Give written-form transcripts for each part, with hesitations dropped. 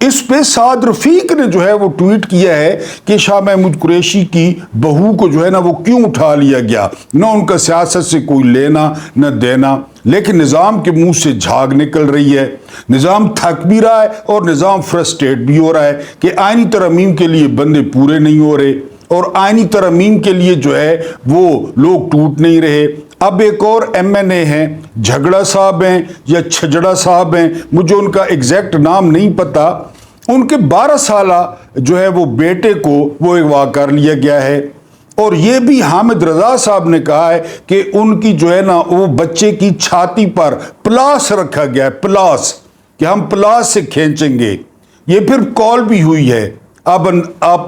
اس پہ سعد رفیق نے جو ہے وہ ٹویٹ کیا ہے کہ شاہ محمود قریشی کی بہو کو جو ہے نا وہ کیوں اٹھا لیا گیا، نہ ان کا سیاست سے کوئی لینا نہ دینا، لیکن نظام کے منہ سے جھاگ نکل رہی ہے، نظام تھک بھی رہا ہے اور نظام فرسٹریٹ بھی ہو رہا ہے کہ آئینی ترمیم کے لیے بندے پورے نہیں ہو رہے اور آئینی ترمیم کے لیے جو ہے وہ لوگ ٹوٹ نہیں رہے۔ اب ایک اور ایم این اے ہیں، جھگڑا صاحب ہیں یا چھجڑا صاحب ہیں، مجھے ان کا ایگزیکٹ نام نہیں پتا، ان کے 12 سالہ جو ہے وہ بیٹے کو وہ اغوا کر لیا گیا ہے، اور یہ بھی حامد رضا صاحب نے کہا ہے کہ ان کی جو ہے نا وہ بچے کی چھاتی پر پلاس رکھا گیا ہے، پلاس، کہ ہم پلاس سے کھینچیں گے۔ یہ پھر کال بھی ہوئی ہے۔ اب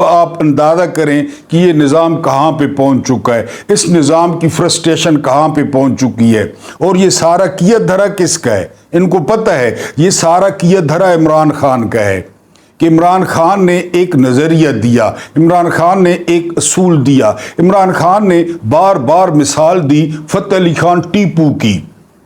آپ اندازہ کریں کہ یہ نظام کہاں پہ پہنچ چکا ہے، اس نظام کی فرسٹریشن کہاں پہ پہنچ چکی ہے، اور یہ سارا کیا دھرا کس کا ہے؟ ان کو پتہ ہے یہ سارا کیا دھرا عمران خان کا ہے، کہ عمران خان نے ایک نظریہ دیا، عمران خان نے ایک اصول دیا، عمران خان نے بار بار مثال دی فتح علی خان ٹیپو کی،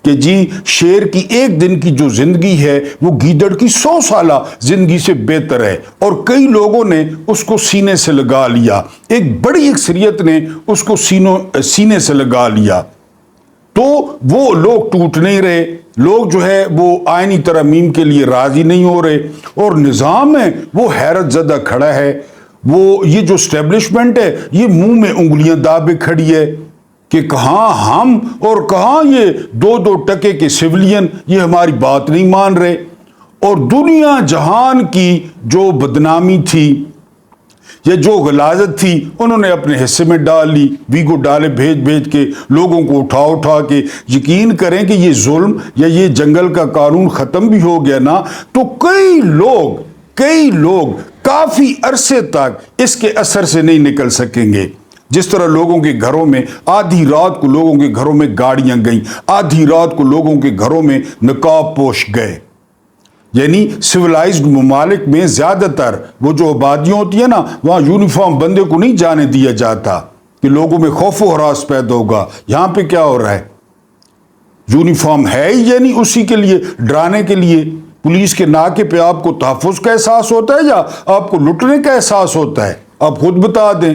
کہ جی شیر کی ایک دن کی جو زندگی ہے وہ گیدڑ کی 100 سالہ زندگی سے بہتر ہے، اور کئی لوگوں نے اس کو سینے سے لگا لیا، ایک بڑی اکثریت نے اس کو سینے سے لگا لیا، تو وہ لوگ ٹوٹ نہیں رہے، لوگ جو ہے وہ آئینی ترمیم کے لیے راضی نہیں ہو رہے، اور نظام ہے وہ حیرت زدہ کھڑا ہے، وہ یہ جو اسٹیبلشمنٹ ہے یہ منہ میں انگلیاں دابے کھڑی ہے کہ کہاں ہم اور کہاں یہ 2 ٹکے کے سیولین یہ ہماری بات نہیں مان رہے، اور دنیا جہان کی جو بدنامی تھی یا جو غلاظت تھی انہوں نے اپنے حصے میں ڈال لی، ویگو ڈالے بھیج کے لوگوں کو اٹھا کے۔ یقین کریں کہ یہ ظلم یا یہ جنگل کا قانون ختم بھی ہو گیا نا تو کئی لوگ کافی عرصے تک اس کے اثر سے نہیں نکل سکیں گے۔ جس طرح لوگوں کے گھروں میں آدھی رات کو لوگوں کے گھروں میں گاڑیاں گئیں، آدھی رات کو لوگوں کے گھروں میں نقاب پوش گئے، یعنی سویلائزڈ ممالک میں زیادہ تر وہ جو آبادیاں ہوتی ہیں نا وہاں یونیفارم بندے کو نہیں جانے دیا جاتا کہ لوگوں میں خوف و ہراس پیدا ہوگا۔ یہاں پہ کیا ہو رہا ہے؟ یونیفارم ہے ہی یعنی اسی کے لیے، ڈرانے کے لیے۔ پولیس کے ناکے پہ آپ کو تحفظ کا احساس ہوتا ہے یا آپ کو لٹنے کا احساس ہوتا ہے؟ آپ خود بتا دیں۔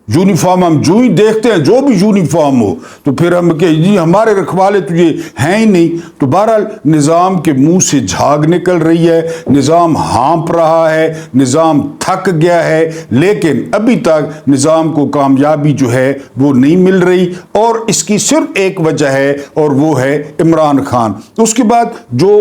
یونیفارم ہم جو ہی دیکھتے ہیں، جو بھی یونیفارم ہو تو پھر ہم کہ جی ہمارے رکھوالے تو یہ ہیں ہی نہیں۔ تو بہرحال نظام کے منہ سے جھاگ نکل رہی ہے، نظام ہانپ رہا ہے، نظام تھک گیا ہے، لیکن ابھی تک نظام کو کامیابی جو ہے وہ نہیں مل رہی، اور اس کی صرف ایک وجہ ہے اور وہ ہے عمران خان۔ اس کے بعد جو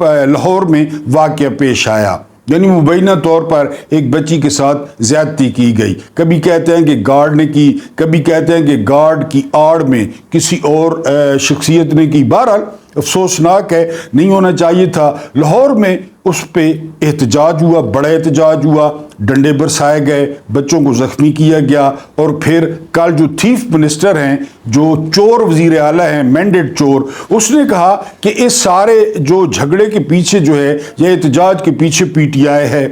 لاہور میں واقعہ پیش آیا، یعنی مبینہ طور پر ایک بچی کے ساتھ زیادتی کی گئی، کبھی کہتے ہیں کہ گارڈ نے کی، کبھی کہتے ہیں کہ گارڈ کی آڑ میں کسی اور شخصیت نے کی۔ بہرحال افسوسناک ہے، نہیں ہونا چاہیے تھا۔ لاہور میں اس پہ احتجاج ہوا، بڑا احتجاج ہوا، ڈنڈے برسائے گئے، بچوں کو زخمی کیا گیا، اور پھر کل جو چیف منسٹر ہیں، جو چور وزیر اعلیٰ ہیں، مینڈیٹ چور، اس نے کہا کہ اس سارے جو جھگڑے کے پیچھے جو ہے یہ احتجاج کے پیچھے پی ٹی آئی ہے،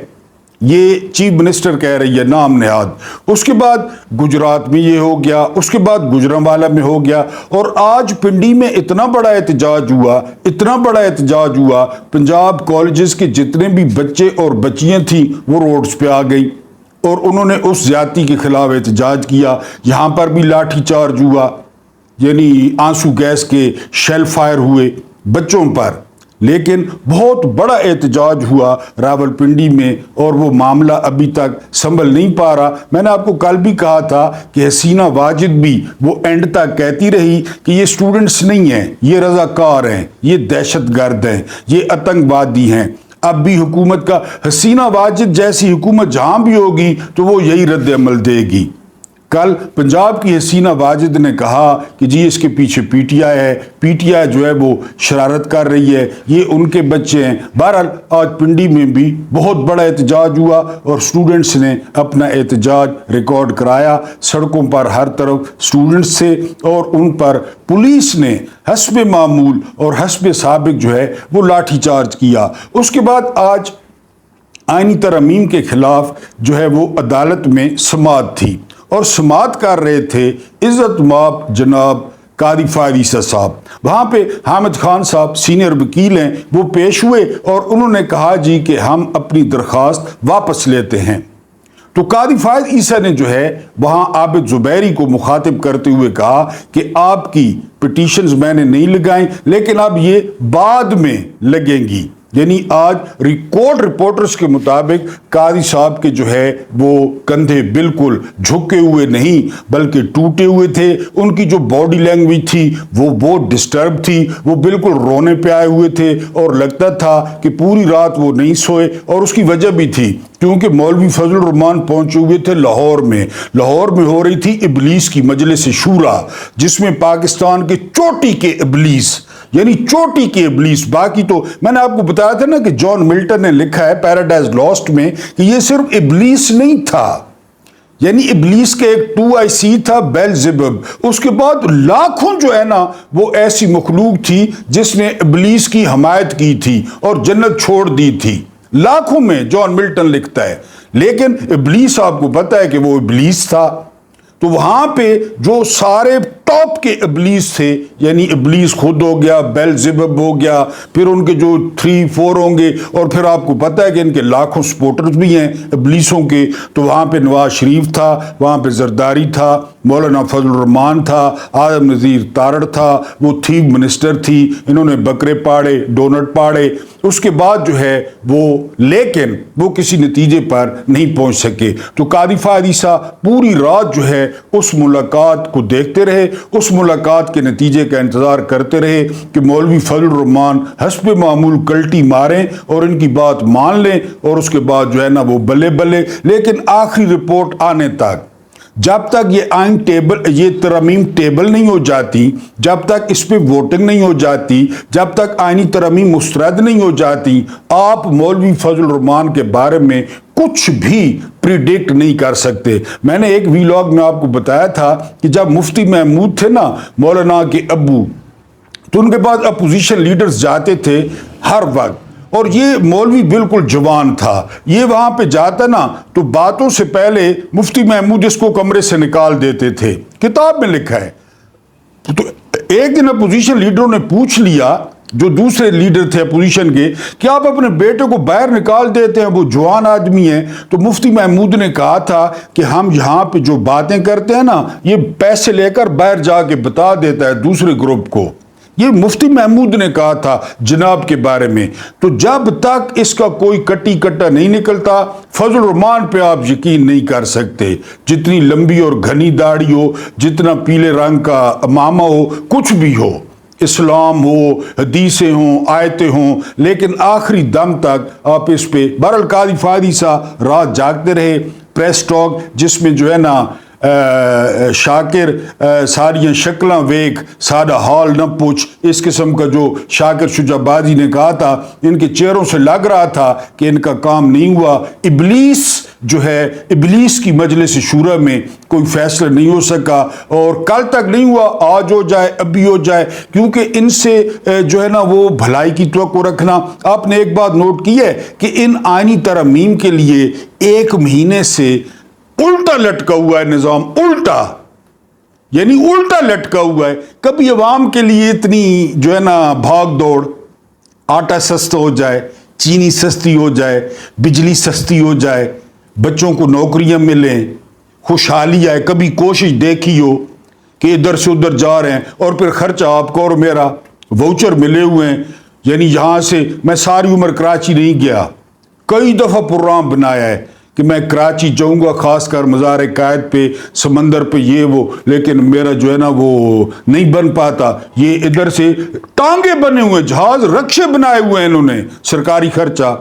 یہ چیف منسٹر کہہ رہی ہے نام نہاد۔ اس کے بعد گجرات میں یہ ہو گیا، اس کے بعد گجرانوالہ میں ہو گیا، اور آج پنڈی میں اتنا بڑا احتجاج ہوا، پنجاب کالجز کے جتنے بھی بچے اور بچیاں تھیں وہ روڈز پہ آ گئی اور انہوں نے اس زیادتی کے خلاف احتجاج کیا۔ یہاں پر بھی لاٹھی چارج ہوا، یعنی آنسو گیس کے شیل فائر ہوئے بچوں پر، لیکن بہت بڑا احتجاج ہوا راولپنڈی میں، اور وہ معاملہ ابھی تک سنبھل نہیں پا رہا۔ میں نے آپ کو کل بھی کہا تھا کہ حسینہ واجد بھی وہ اینڈ تک کہتی رہی کہ یہ سٹوڈنٹس نہیں ہیں، یہ رضاکار ہیں، یہ دہشت گرد ہیں، یہ آتنک وادی ہیں۔ اب بھی حکومت کا، حسینہ واجد جیسی حکومت جہاں بھی ہوگی تو وہ یہی رد عمل دے گی۔ کل پنجاب کی حسینہ واجد نے کہا کہ جی اس کے پیچھے پی ٹی آئی ہے، پی ٹی آئی جو ہے وہ شرارت کر رہی ہے، یہ ان کے بچے ہیں۔ بہرحال آج پنڈی میں بھی بہت بڑا احتجاج ہوا اور سٹوڈنٹس نے اپنا احتجاج ریکارڈ کرایا، سڑکوں پر ہر طرف سٹوڈنٹس تھے، اور ان پر پولیس نے حسب معمول اور حسب سابق جو ہے وہ لاٹھی چارج کیا۔ اس کے بعد آج آئینی ترمیم کے خلاف جو ہے وہ عدالت میں سماعت تھی، اور سماعت کر رہے تھے عزت مآب جناب قاضی فائد عیسیٰ صاحب، وہاں پہ حامد خان صاحب سینئر وکیل ہیں، وہ پیش ہوئے اور انہوں نے کہا جی کہ ہم اپنی درخواست واپس لیتے ہیں۔ تو قاضی فائد عیسیٰ نے جو ہے وہاں عابد زبیری کو مخاطب کرتے ہوئے کہا کہ آپ کی پٹیشنز میں نے نہیں لگائیں، لیکن اب یہ بعد میں لگیں گی۔ یعنی آج ریکارڈ رپورٹرز کے مطابق قاضی صاحب کے جو ہے وہ کندھے بالکل جھکے ہوئے نہیں بلکہ ٹوٹے ہوئے تھے، ان کی جو باڈی لینگویج تھی وہ بہت ڈسٹرب تھی، وہ بالکل رونے پہ آئے ہوئے تھے اور لگتا تھا کہ پوری رات وہ نہیں سوئے، اور اس کی وجہ بھی تھی کیونکہ مولوی فضل الرحمان پہنچے ہوئے تھے لاہور میں ہو رہی تھی ابلیس کی مجلس شورا، جس میں پاکستان کے چوٹی کے ابلیس، یعنی چوٹی کے ابلیس، باقی تو میں نے آپ کو بتایا تھا نا کہ جان ملٹن نے لکھا ہے پیراڈائز لاسٹ میں کہ یہ صرف ابلیس نہیں تھا، یعنی ابلیس کے ایک 2IC تھا بیلزبب، اس کے بعد لاکھوں جو ہے نا وہ ایسی مخلوق تھی جس نے ابلیس کی حمایت کی تھی اور جنت چھوڑ دی تھی، لاکھوں میں جان ملٹن لکھتا ہے، لیکن ابلیس آپ کو پتہ ہے کہ وہ ابلیس تھا۔ تو وہاں پہ جو سارے ٹاپ کے ابلیس تھے، یعنی ابلیس خود ہو گیا، بیلزبب ہو گیا، پھر ان کے جو 3-4 ہوں گے، اور پھر آپ کو پتہ ہے کہ ان کے لاکھوں سپورٹرز بھی ہیں ابلیسوں کے، تو وہاں پہ نواز شریف تھا، وہاں پہ زرداری تھا، مولانا فضل الرحمان تھا، آدم نذیر تارڑ تھا، وہ چیف منسٹر تھی، انہوں نے بکرے پاڑے، ڈونٹ پاڑے، اس کے بعد جو ہے لیکن وہ کسی نتیجے پر نہیں پہنچ سکے۔ تو قاضی فائد عیسیٰ پوری رات جو ہے اس ملاقات کو دیکھتے رہے، اس ملاقات کے نتیجے کا انتظار کرتے رہے کہ مولوی فضل الرحمان حسب معمول کلٹی ماریں اور ان کی بات مان لیں، اور اس کے بعد جو ہے نا وہ بلے بلے، لیکن آخری رپورٹ آنے تک، جب تک یہ ترامیم ٹیبل نہیں ہو جاتی، جب تک اس پہ ووٹنگ نہیں ہو جاتی، جب تک آئینی ترامیم مسترد نہیں ہو جاتی، آپ مولوی فضل الرحمان کے بارے میں کچھ بھی پریڈکٹ نہیں کر سکتے۔ میں نے ایک ویلاگ میں آپ کو بتایا تھا کہ جب مفتی محمود تھے نا، مولانا کے ابو، تو ان کے بعد اپوزیشن لیڈرز جاتے تھے ہر وقت، اور یہ مولوی بالکل جوان تھا، یہ وہاں پہ جاتا نا تو باتوں سے پہلے مفتی محمود اس کو کمرے سے نکال دیتے تھے، کتاب میں لکھا ہے۔ تو ایک دن اپوزیشن لیڈروں نے پوچھ لیا، جو دوسرے لیڈر تھے اپوزیشن کے، کہ آپ اپنے بیٹے کو باہر نکال دیتے ہیں، وہ جوان آدمی ہے؟ تو مفتی محمود نے کہا تھا کہ ہم یہاں پہ جو باتیں کرتے ہیں نا، یہ پیسے لے کر باہر جا کے بتا دیتا ہے دوسرے گروپ کو۔ یہ مفتی محمود نے کہا تھا جناب کے بارے میں۔ تو جب تک اس کا کوئی کٹی کٹا نہیں نکلتا، فضل الرحمان پہ آپ یقین نہیں کر سکتے، جتنی لمبی اور گھنی داڑھی ہو، جتنا پیلے رنگ کا امامہ ہو، کچھ بھی ہو، اسلام ہو، حدیثیں ہوں، آیتیں ہوں، لیکن آخری دم تک آپ اس پہ۔ بہرحال قاضی فائد عیسیٰ رات جاگتے رہے، پریس ٹاک جس میں جو ہے نا شاکر ساریاں شکلاں ویک سادہ حال نہ پوچھ، اس قسم کا جو شاکر شجاع بازی نے کہا تھا، ان کے چہروں سے لگ رہا تھا کہ ان کا کام نہیں ہوا۔ ابلیس جو ہے، ابلیس کی مجلس شورا میں کوئی فیصلہ نہیں ہو سکا، اور کل تک نہیں ہوا، آج ہو جائے، ابھی ہو جائے، کیونکہ ان سے جو ہے نا وہ بھلائی کی توقع رکھنا۔ آپ نے ایک بات نوٹ کی ہے کہ ان آئینی ترامیم کے لیے 1 مہینے سے الٹا لٹکا ہوا ہے نظام، الٹا، یعنی الٹا لٹکا ہوا ہے۔ کبھی عوام کے لیے اتنی جو ہے نا بھاگ دوڑ، آٹا سستا ہو جائے، چینی سستی ہو جائے، بجلی سستی ہو جائے، بچوں کو نوکریاں ملیں، خوشحالی آئے، کبھی کوشش دیکھی ہو کہ ادھر سے ادھر جا رہے ہیں اور پھر خرچہ آپ کو اور میرا، واؤچر ملے ہوئے ہیں۔ یعنی یہاں سے میں ساری عمر کراچی نہیں گیا، کئی دفعہ پروگرام بنایا ہے کہ میں کراچی جاؤں گا، خاص کر مزار قائد پہ، سمندر پہ، یہ وہ، لیکن میرا جو ہے نا وہ نہیں بن پاتا۔ یہ ادھر سے ٹانگے بنے ہوئے، جہاز رکشے بنائے ہوئے ہیں انہوں نے، سرکاری خرچہ،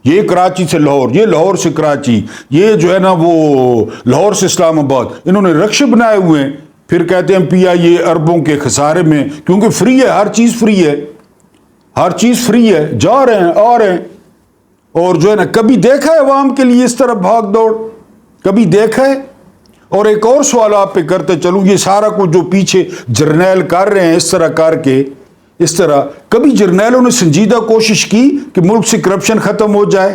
یہ کراچی سے لاہور، یہ لاہور سے کراچی، یہ جو ہے نا وہ لاہور سے اسلام آباد، انہوں نے رکشے بنائے ہوئے ہیں۔ پھر کہتے ہیں پیا یہ اربوں کے خسارے میں، کیونکہ فری ہے، ہر چیز فری ہے، ہر چیز فری ہے، جا رہے ہیں آ رہے ہیں۔ اور جو ہے نا کبھی دیکھا ہے عوام کے لیے اس طرح بھاگ دوڑ؟ کبھی دیکھا ہے؟ اور ایک اور سوال آپ پہ کرتے چلوں، یہ سارا کچھ جو پیچھے جرنیل کر رہے ہیں اس طرح کر کے، اس طرح کبھی جرنیلوں نے سنجیدہ کوشش کی کہ ملک سے کرپشن ختم ہو جائے؟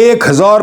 1000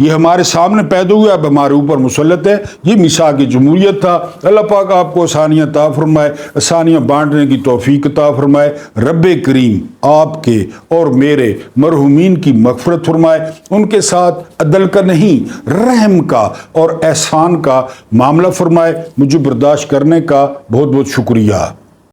یہ ہمارے سامنے پیدا ہوا، اب ہمارے اوپر مسلط ہے، یہ میثاق جمہوریت تھا۔ اللہ پاک آپ کو آسانیاں عطا فرمائے، آسانیاں بانٹنے کی توفیق عطا فرمائے۔ رب کریم آپ کے اور میرے مرحومین کی مغفرت فرمائے، ان کے ساتھ عدل کا نہیں رحم کا اور احسان کا معاملہ فرمائے۔ مجھے برداشت کرنے کا بہت بہت شکریہ۔